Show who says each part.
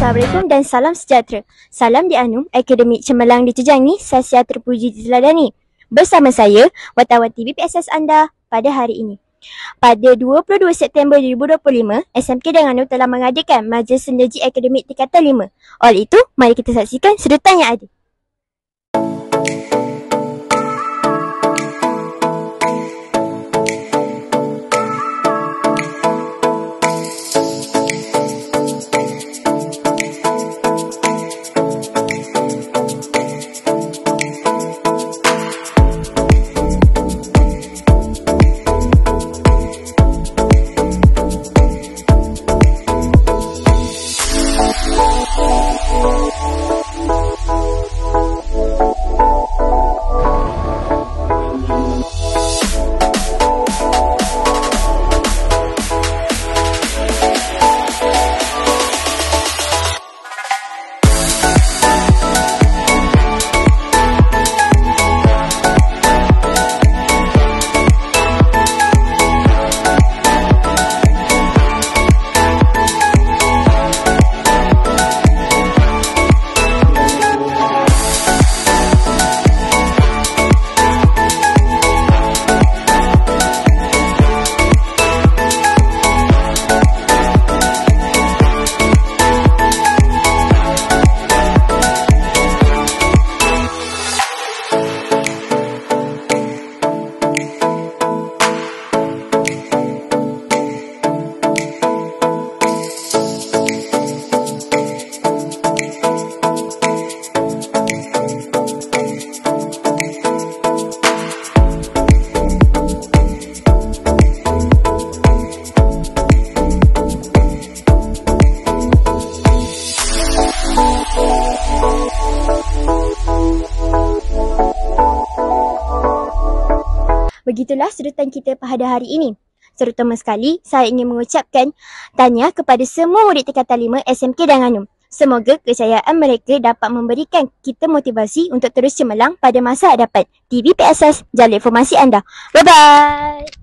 Speaker 1: Assalamualaikum dan salam sejahtera. Salam di Anum, Akademik Cemerlang ditejangi, Sasia terpuji diteladani. Bersama saya, wartawan TVPSS anda pada hari ini. Pada 22 September 2025, SMK Terengganu telah mengadakan Majlis Sinergi Akademik Tingkatan 5. Oleh itu, mari kita saksikan serutan yang ada. Begitulah serutan kita pada hari ini. Terutama sekali, saya ingin mengucapkan tahniah kepada semua murid tingkatan 5 SMK Terengganu. Semoga kejayaan mereka dapat memberikan kita motivasi untuk terus cemerlang pada masa hadapan. TVPSS, jalur informasi anda. Bye-bye!